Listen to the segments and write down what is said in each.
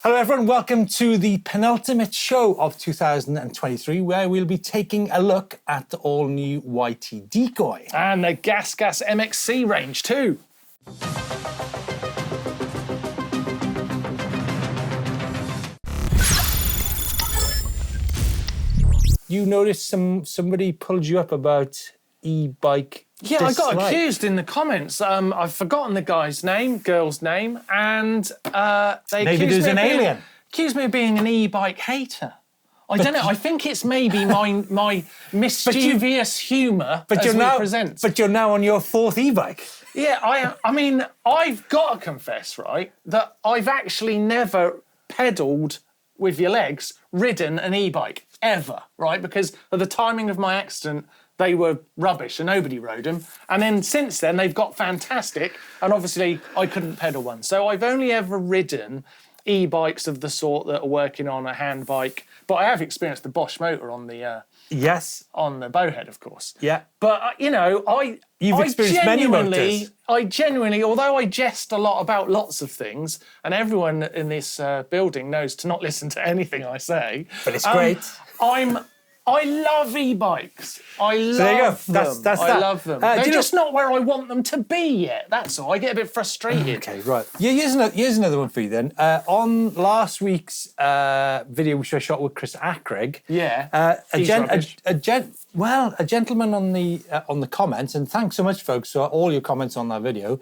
Hello everyone, welcome to the penultimate show of 2023 where we'll be taking a look at the all-new YT Decoy. And the GasGas MXC range too. You noticed somebody pulled you up about e-bike Yeah, I got dislike. accused in the comments. I've forgotten the guy's name, girl's name, and they Maybe accused there's me an of being- alien. Accused me of being an e-bike hater. I don't know. I think it's maybe my mischievous humour as we present. But you're now on your fourth e-bike. Yeah, I mean, I've got to confess, right, that I've actually never pedalled with your legs, ridden an e-bike, ever, right? Because of the timing of my accident, they were rubbish and nobody rode them. And then since then, they've got fantastic. And obviously, I couldn't pedal one. So I've only ever ridden e-bikes of the sort that are working on a hand bike. But I have experienced the Bosch motor on the Yes. on the bowhead, of course. Yeah. But You've experienced many motors. I genuinely, although I jest a lot about lots of things, and everyone in this building knows to not listen to anything I say. But it's great. I love e-bikes. I love there you go. them. That's I that. love them. Do They're you know- just not where I want them to be yet. That's all. I get a bit frustrated. Okay, right. Yeah, here's another one for you then. On last week's video, which I shot with Chris Ackrig, a gentleman on the comments, and thanks so much, folks, for all your comments on that video,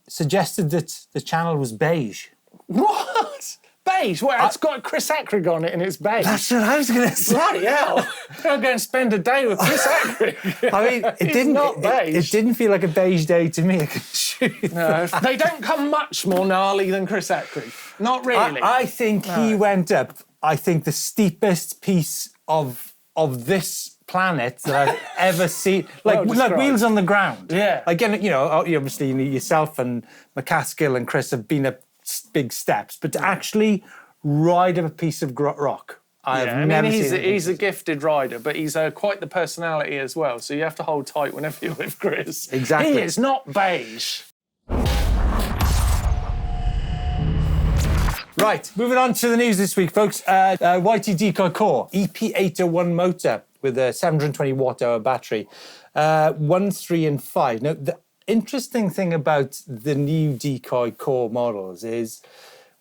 suggested that the channel was beige. What? Beige? Well, it's got Chris Ackrig on it and it's beige. That's what I was going to say. Bloody hell. I'll go and spend a day with Chris Ackrig. I mean, it didn't feel like a beige day to me. I can assure you. No, they don't come much more gnarly than Chris Ackrig. Not really. I think he went up, I think, the steepest piece of this planet that I've ever seen. Like wheels on the ground. Yeah. Again, you know, obviously yourself and McCaskill and Chris have been up big steps, but to actually ride up a piece of rock, I've never seen. He's a gifted rider, but he's quite the personality as well. So you have to hold tight whenever you're with Chris. Exactly. He is not beige. Right, moving on to the news this week, folks. YT Decoy Core, EP801 motor with a 720 watt-hour battery, 1, 3 and 5. Now, the interesting thing about the new Decoy Core models is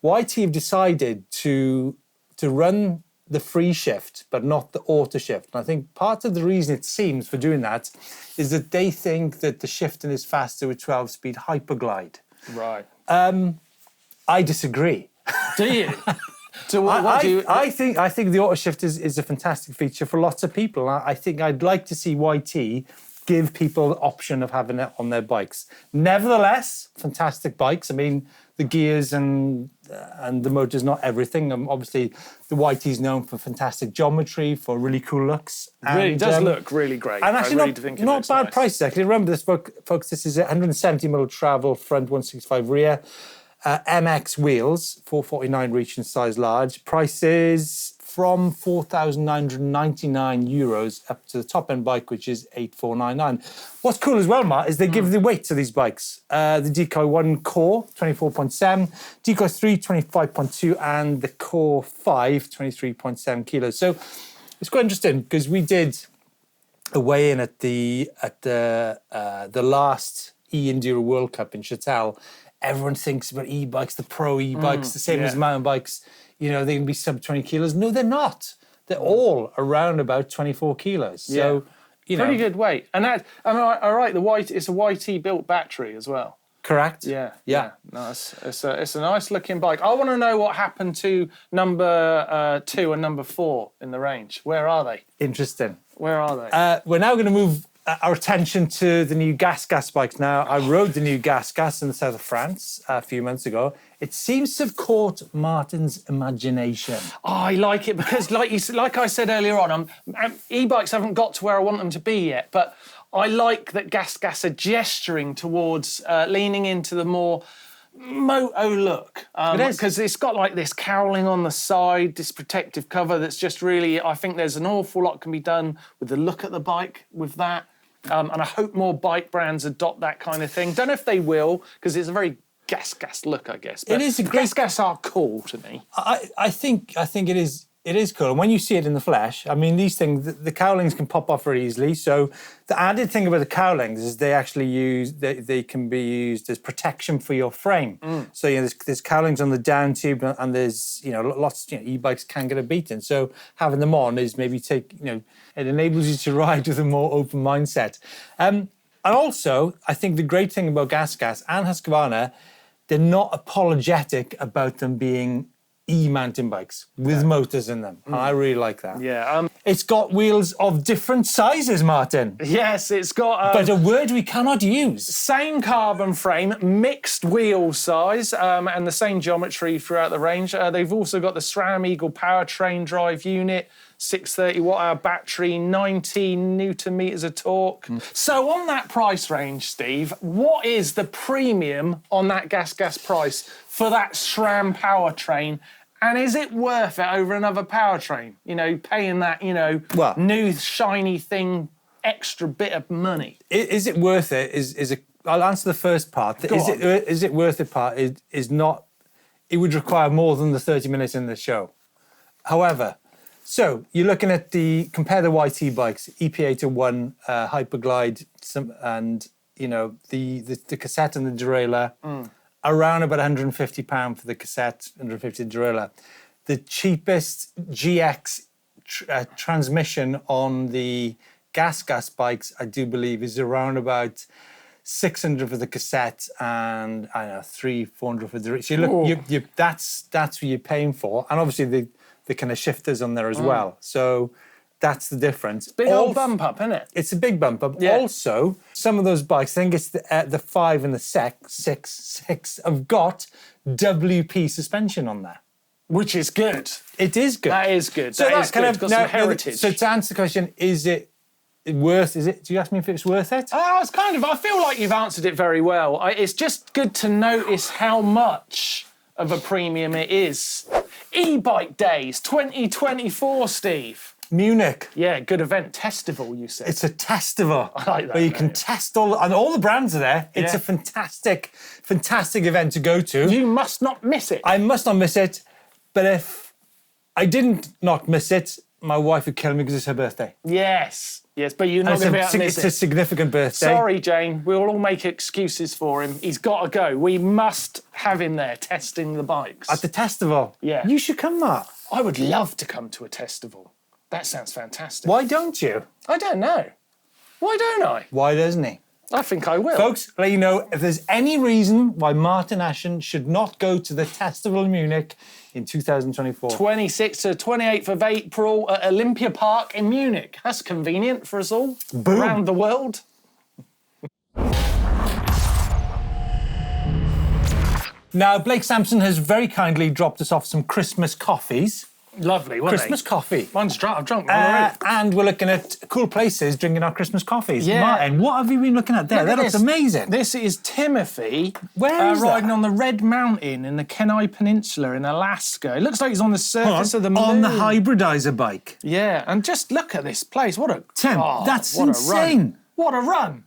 YT have decided to run the free shift, but not the auto shift. And I think part of the reason it seems for doing that is that they think that the shifting is faster with 12-speed hyperglide. Right. I disagree. Do you? So what do you? I think the auto shift is a fantastic feature for lots of people. I think I'd like to see YT give people the option of having it on their bikes. Nevertheless, fantastic bikes. I mean, the gears and the motor's not everything. Obviously, the YT is known for fantastic geometry, for really cool looks. Really does look really great. And actually, I really think it not looks bad nice. prices. Actually, remember this, folks. This is a 170mm travel front, 165 rear. MX wheels, 449 reach in size large. Prices from €4,999 up to the top end bike, which is 8,499. What's cool as well, Matt, is they give the weight to these bikes. The Decoy 1 Core, 24.7, Decoy 3, 25.2, and the Core 5, 23.7 kilos. So it's quite interesting because we did a weigh-in at the last e-Enduro World Cup in Chatel. Everyone thinks about e-bikes, the pro e-bikes, the same as mountain bikes. You know, they can be sub 20 kilos. No, they're not. They're all around about 24 kilos. So, you know. Pretty good weight. And that, I mean, all right, it's a YT built battery as well. Correct? Yeah. No, it's a nice looking bike. I want to know what happened to number 2 and number 4 in the range. Where are they? Interesting. Where are they? We're now going to move our attention to the new GasGas bikes. Now, I rode the new GasGas in the south of France a few months ago. It seems to have caught Martyn's imagination. Oh, I like it because, like I said earlier on, e-bikes haven't got to where I want them to be yet. But I like that GasGas are gesturing towards leaning into the more moto look. Because it's got like this caroling on the side, this protective cover that's just really, I think there's an awful lot can be done with the look at the bike with that. And I hope more bike brands adopt that kind of thing. Don't know if they will, because it's a very GasGas look, I guess. But It is a great... GasGas are cool to me. I think it is. It is cool. And when you see it in the flesh, I mean, these things, the cowlings can pop off very easily. So the added thing about the cowlings is they actually they can be used as protection for your frame. So, you know, there's cowlings on the down tube and there's, you know, lots, you know, e-bikes can get a beating. So having them on is maybe it enables you to ride with a more open mindset. And also, I think the great thing about GasGas and Husqvarna, they're not apologetic about them being e-mountain bikes with motors in them. And I really like that. Yeah. It's got wheels of different sizes, Martyn. Yes, it's got... but a word we cannot use. Same carbon frame, mixed wheel size, and the same geometry throughout the range. They've also got the SRAM Eagle powertrain drive unit, 630 watt-hour battery, 19 newton meters of torque. So on that price range, Steve, what is the premium on that GasGas price for that SRAM powertrain? And is it worth it over another powertrain? You know, paying that, you know, new shiny thing, extra bit of money. Is it worth it? I'll answer the first part. Is it worth it part is not, it would require more than the 30 minutes in the show. However, so you're looking at compare the YT bikes, EP801, Hyperglide, and, you know, the cassette and the derailleur. Around about £150 for the cassette, 150 derailleur. The cheapest GX transmission on the GasGas bikes, I do believe, is around about 600 for the cassette and I don't know 300-400 for the. So that's what you're paying for, and obviously the kind of shifters on there as well. So that's the difference. Big old bump up, isn't it? It's a big bump up. Yeah. Also, some of those bikes, I think it's the 5 and the 6, have got WP suspension on there. Which is good. It is good. That is good. So that is kind good. of It's got some heritage. So to answer the question, is it worth? Do you ask me if it's worth it? It's kind of. I feel like you've answered it very well. It's just good to notice how much of a premium it is. E-bike days 2024, Steve. Munich. Yeah, good event. Testival, you said. It's a testival. I like that. Where you can test all the brands are there. It's a fantastic event to go to. You must not miss it. I must not miss it. But if I didn't not miss it, my wife would kill me because it's her birthday. Yes, but you're not going to be able to miss it. It's a significant birthday. Sorry, Jane. We'll all make excuses for him. He's got to go. We must have him there testing the bikes. At the testival? Yeah. You should come, Mark. I would love to come to a testival. That sounds fantastic. Why don't you? I don't know. Why don't I? Why doesn't he? I think I will. Folks, let you know, if there's any reason why Martyn Ashton should not go to the Testival in Munich in 2024. 26th to 28th of April at Olympia Park in Munich. That's convenient for us all. Boom. Around the world. Now, Blake Sampson has very kindly dropped us off some Christmas coffees. Lovely, wasn't Christmas coffee. I've drunk one already. And we're looking at cool places drinking our Christmas coffees. Yeah. Martyn, what have you been looking at there? That looks amazing. This is Timothy. Where is riding that? on the Red Mountain in the Kenai Peninsula in Alaska. It looks like he's on the surface of the moon. On the hybridizer bike. Yeah, and just look at this place. What a... Tim, that's insane. What a run.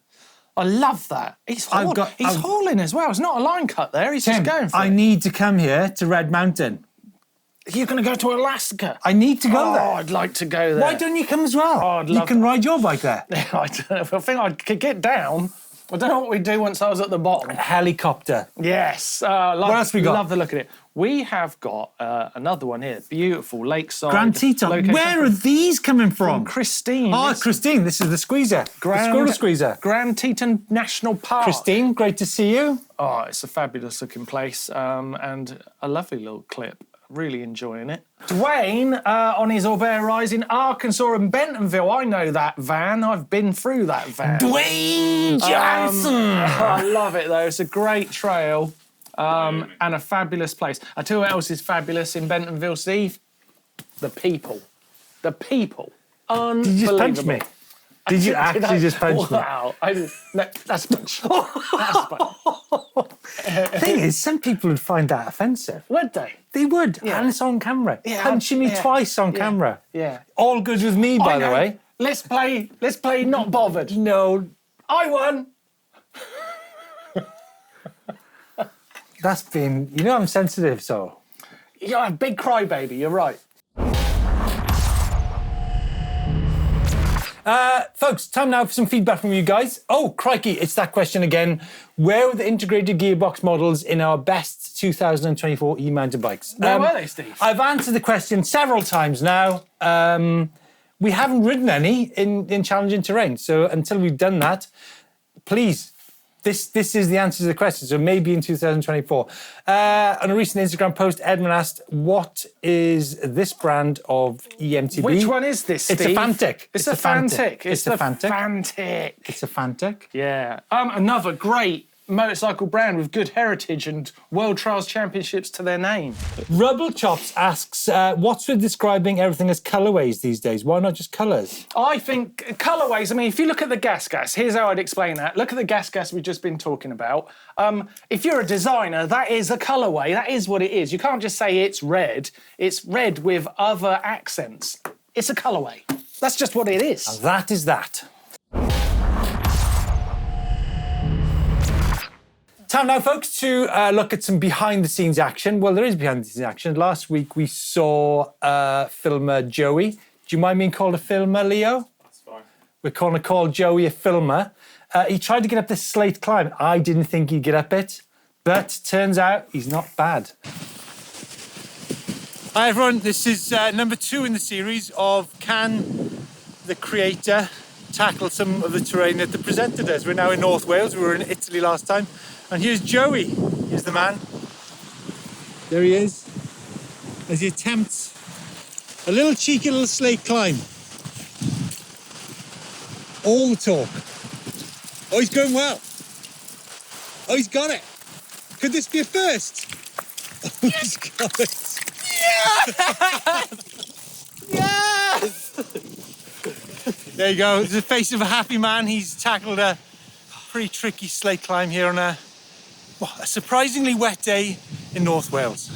I love that. He's hauling as well. It's not a line cut there. He's just going for it. I need to come here to Red Mountain. You're going to go to Alaska? I need to go there. I'd like to go there. Why don't you come as well? You can ride your bike there. I think I could get down. I don't know what we'd do once I was at the bottom. A helicopter. Yes. What else we got? Love the look at it. We have got another one here. Beautiful lakeside. Grand Teton. Where are these coming from? Christine. Oh, Christine. This is the squeezer. The squirrel squeezer. Grand Teton National Park. Christine, great to see you. Oh, it's a fabulous looking place and a lovely little clip. Really enjoying it. Dwayne on his Aubert Rise in Arkansas and Bentonville. I know that van. I've been through that van. Dwayne Johnson. I love it though. It's a great trail and a fabulous place. I tell you what else is fabulous in Bentonville, Steve. The people. The people. Unbelievable. Did you just punch me? Did you actually just punch me? Wow. No, that's a punch. That's a punch. The thing is, some people would find that offensive. Would they? They would, Yeah. and it's on camera. Yeah, Punching me twice on camera. Yeah. All good with me, by the way. Let's play not bothered. No. I won. That's been, you know, I'm sensitive, so. You're a big crybaby, you're right. Folks, time now for some feedback from you guys. Oh, crikey, it's that question again. Where were the integrated gearbox models in our best 2024 e-mountain bikes? Where were they, Steve? I've answered the question several times now. We haven't ridden any in challenging terrain. So until we've done that, please, this is the answer to the question. So maybe in 2024. On a recent Instagram post, Edmund asked, what is this brand of eMTB? Which one is this, Steve? It's a Fantic. It's a Fantic. It's a Fantic. Fantic. It's a Fantic. Yeah. Another great motorcycle brand with good heritage and World Trials Championships to their name. Rubble Chops asks, what's with describing everything as colourways these days? Why not just colours? I think colourways, I mean, if you look at the GasGas, here's how I'd explain that. Look at the GasGas we've just been talking about. If you're a designer, that is a colourway. That is what it is. You can't just say it's red. It's red with other accents. It's a colourway. That's just what it is. And that is that. Time now, folks, to look at some behind-the-scenes action. Well, there is behind-the-scenes action. Last week we saw filmer Joey. Do you mind being called a filmer, Leo? That's fine. We're going to call Joey a filmer. He tried to get up this slate climb. I didn't think he'd get up it, but turns out he's not bad. Hi, everyone. This is number 2 in the series of Can the Creator Tackle Some of the Terrain that the presenter does. We're now in North Wales. We were in Italy last time. And here's Joey. Here's the man. There he is. As he attempts a little cheeky little slate climb. All the talk. Oh, he's going well. Oh, he's got it. Could this be a first? Oh, he's got it. Yes! There you go. It's the face of a happy man. He's tackled a pretty tricky slate climb here on a surprisingly wet day in North Wales.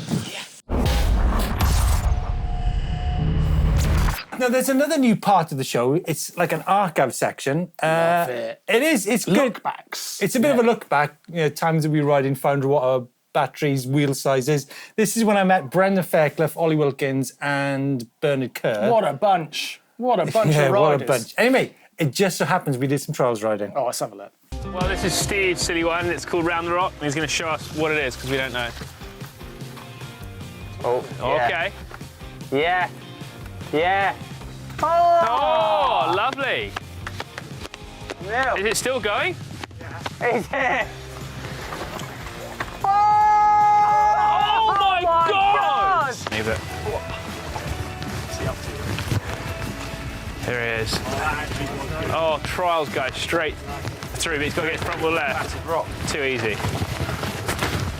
Now, there's another new part of the show. It's like an archive section. Love it. It is. It's good. Look-backs. It's a bit of a look back. You know, times that we ride in 500 watt batteries, wheel sizes. This is when I met Brendan Fairclough, Ollie Wilkins, and Bernard Kerr. What a bunch. What a bunch Yeah, of riders. what a bunch. Anyway, it just so happens we did some trials riding. Oh, let's have a look. Well, this is Steve's silly one. It's called Round the Rock. And he's going to show us what it is because we don't know. Oh, Okay. yeah, yeah. Oh, lovely. Yeah. Is it still going? He's here. Oh my God! Leave it. Here he is. Oh, trials guy, straight through, but he's got to get his front wheel left. Too easy.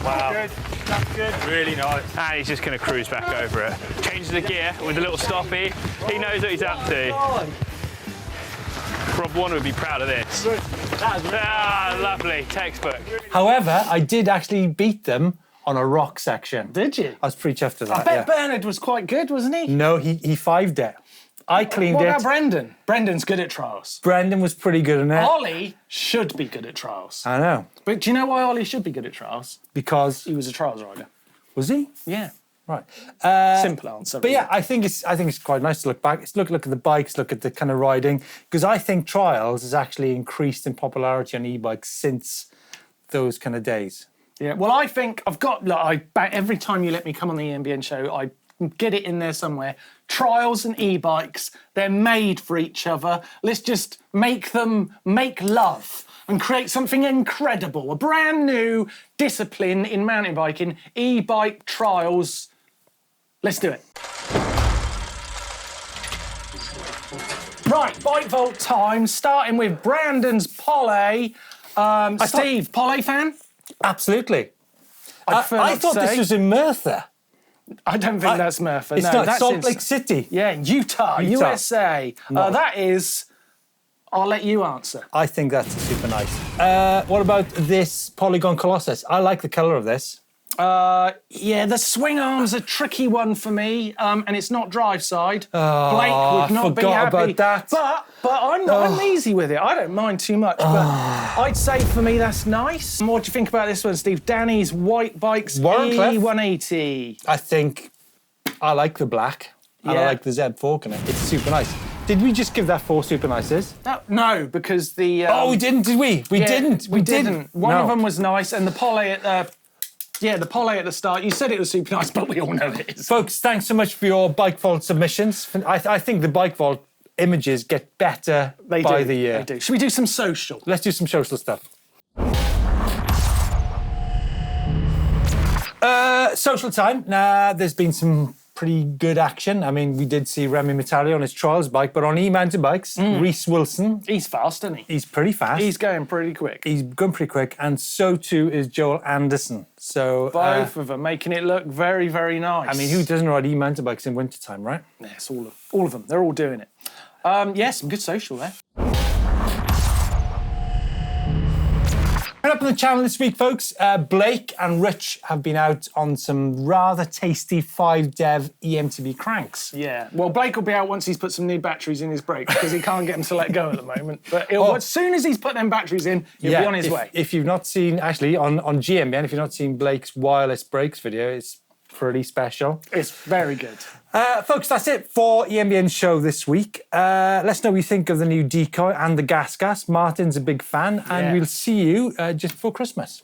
Wow. That's good. Really nice. And he's just going to cruise back over it. Changes the gear with a little stoppy. He knows what he's up to. Rob Warner would be proud of this. Ah, lovely. Textbook. However, I did actually beat them on a rock section. Did you? I was pretty chuffed with that. I bet Bernard was quite good, wasn't he? No, he 5'd it. I cleaned What it. about Brendan? Brendan's good at trials. Brendan was pretty good in it. Ollie should be good at trials. I know. But do you know why Ollie should be good at trials? Because He was a trials rider. was he? Yeah. Right. Simple answer. But yeah, I think it's quite nice to look back. It's look at the bikes, look at the kind of riding, because I think trials has actually increased in popularity on e-bikes since those kind of days. Yeah. Well, I think I've got. Look, every time you let me come on the EMBN show, I get it in there somewhere. Trials and e-bikes, they're made for each other. Let's just make them make love and create something incredible. A brand new discipline in mountain biking, e-bike trials. Let's do it. Right, bike vault time, starting with Brandon's Poly. Steve, Poly fan? Absolutely. I thought this was in Merthyr. I don't think that's Merthyr. It's no, not that's Salt in- Lake City. Yeah, Utah, USA. No. That is. I'll let you answer. I think that's super nice. What about this Polygon Colossus? I like the colour of this. Yeah, the swing arm's a tricky one for me, and it's not drive side. Blake would not be forgot happy. about that. But I'm easy with it. I don't mind too much. But I'd say for me that's nice. What do you think about this one, Steve? Danny's White Bikes Warncliffe. E180. I think I like the black. And I Yeah. like the Z fork in it. It's super nice. Did we just give that 4 super nices? No, because the Oh, we didn't, did we? We yeah, didn't. we didn't. One of No. them was nice, and the Poly at the the Poly at the start. You said it was super nice, but we all know it is. Folks, thanks so much for your Bike Vault submissions. I think the Bike Vault images get better by the year. They do. Should we do some social? Let's do some social stuff. Social time. There's been some pretty good action. I mean, we did see Remy Metalli on his trials bike, but on e-mounted bikes, Reece Wilson, He's fast, isn't he? he's pretty fast. He's going pretty quick. He's going pretty quick, and so too is Joel Anderson. So Both of them making it look very, very nice. I mean, who doesn't ride e-mounted bikes in wintertime, right? Yes, all of them. They're all doing it. Some good social there. Coming up on the channel this week, folks, Blake and Rich have been out on some rather tasty 5-dev eMTB cranks. Yeah. Well, Blake will be out once he's put some new batteries in his brakes because he can't get them to let go at the moment. But as soon as he's put them batteries in, he'll be on his way. If you've not seen, actually, on GMBN, if you've not seen Blake's wireless brakes video, it's pretty special. It's very good. Folks, that's it for EMBN Show this week. Let us know what you think of the new Decoy and the GasGas. Martyn's a big fan, and we'll see you just before Christmas.